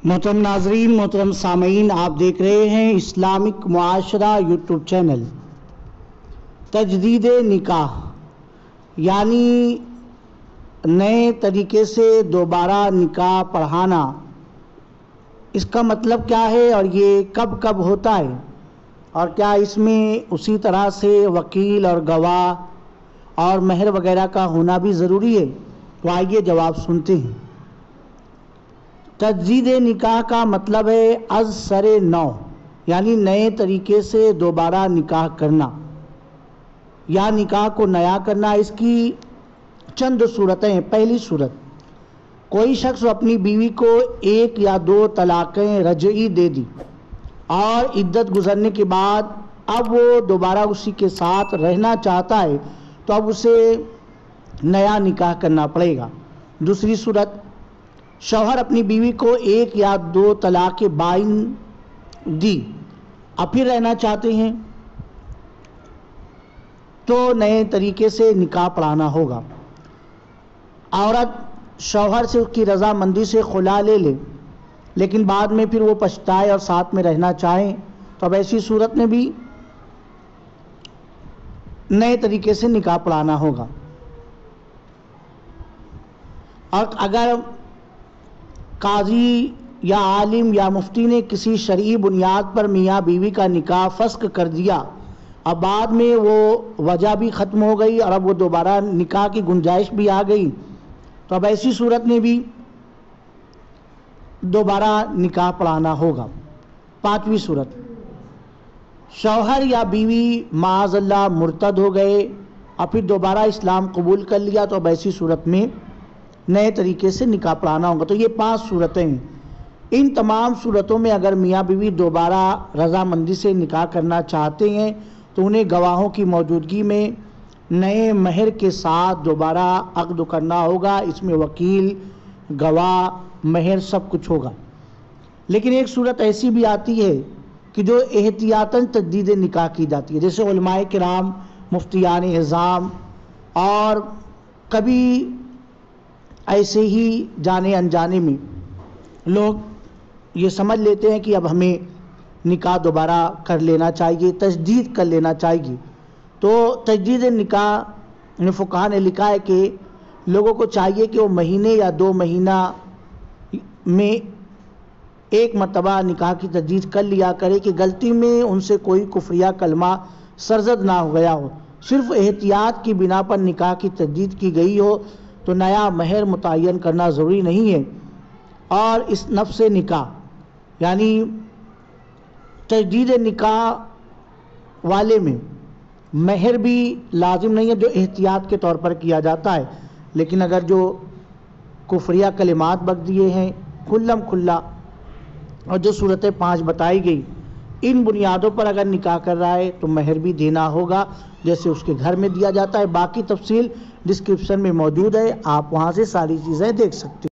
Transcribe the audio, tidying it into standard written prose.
محترم ناظرین، محترم سامعین، آپ دیکھ رہے ہیں اسلامک معاشرہ یوٹیوب چینل۔ تجدید نکاح یعنی نئے طریقے سے دوبارہ نکاح پڑھانا، اس کا مطلب کیا ہے اور یہ کب کب ہوتا ہے، اور کیا اس میں اسی طرح سے وکیل اور گواہ اور مہر وغیرہ کا ہونا بھی ضروری ہے؟ تو آئیے جواب سنتے ہیں۔ تجدید نکاح کا مطلب ہے از سر نو، یعنی نئے طریقے سے دوبارہ نکاح کرنا یا نکاح کو نیا کرنا۔ اس کی چند صورتیں ہیں۔ پہلی صورت، کوئی شخص اپنی بیوی کو ایک یا دو طلاقیں رجعی دے دی اور عدت گزرنے کے بعد اب وہ دوبارہ اسی کے ساتھ رہنا چاہتا ہے تو اب اسے نیا نکاح کرنا پڑے گا۔ دوسری صورت، شوہر اپنی بیوی کو ایک یا دو طلاق بائن دی، اب پھر رہنا چاہتے ہیں تو نئے طریقے سے نکاح پڑھانا ہوگا۔ عورت شوہر سے اس کی رضامندی سے خلا لے لے لیکن بعد میں پھر وہ پچھتائے اور ساتھ میں رہنا چاہیں تو اب ایسی صورت میں بھی نئے طریقے سے نکاح پڑھانا ہوگا۔ اور اگر قاضی یا عالم یا مفتی نے کسی شرعی بنیاد پر میاں بیوی کا نکاح فسخ کر دیا، اب بعد میں وہ وجہ بھی ختم ہو گئی اور اب وہ دوبارہ نکاح کی گنجائش بھی آ گئی تو اب ایسی صورت میں بھی دوبارہ نکاح پڑھانا ہوگا۔ پانچویں صورت، شوہر یا بیوی معاذ اللہ مرتد ہو گئے اور پھر دوبارہ اسلام قبول کر لیا تو اب ایسی صورت میں نئے طریقے سے نکاح پڑھانا ہوگا۔ تو یہ 5 صورتیں ہیں۔ ان تمام صورتوں میں اگر میاں بیوی دوبارہ رضامندی سے نکاح کرنا چاہتے ہیں تو انہیں گواہوں کی موجودگی میں نئے مہر کے ساتھ دوبارہ عقد کرنا ہوگا۔ اس میں وکیل، گواہ، مہر سب کچھ ہوگا۔ لیکن ایک صورت ایسی بھی آتی ہے کہ جو احتیاطاً تجدید نکاح کی جاتی ہے، جیسے علماء کرام، مفتیان اعظام، اور کبھی ایسے ہی جانے انجانے میں لوگ یہ سمجھ لیتے ہیں کہ اب ہمیں نکاح دوبارہ کر لینا چاہیے، تجدید کر لینا چاہیے۔ تو تجدید نکاح فقہا نے لکھا ہے کہ لوگوں کو چاہیے کہ وہ مہینے یا 2 مہینہ میں ایک مرتبہ نکاح کی تجدید کر لیا کرے کہ غلطی میں ان سے کوئی کفریہ کلمہ سرزد نہ ہو گیا ہو۔ صرف احتیاط کی بنا پر نکاح کی تجدید کی گئی ہو تو نیا مہر متعین کرنا ضروری نہیں ہے۔ اور اس نفس نکاح یعنی تجدید نکاح والے میں مہر بھی لازم نہیں ہے جو احتیاط کے طور پر کیا جاتا ہے، لیکن اگر جو کفریہ کلمات بک دیے ہیں کھلم کھلا اور جو صورتیں 5 بتائی گئی، ان بنیادوں پر اگر نکاح کر رہا ہے تو مہر بھی دینا ہوگا جیسے اس کے گھر میں دیا جاتا ہے۔ باقی تفصیل ڈسکرپشن میں موجود ہے، آپ وہاں سے ساری چیزیں دیکھ سکتے ہیں۔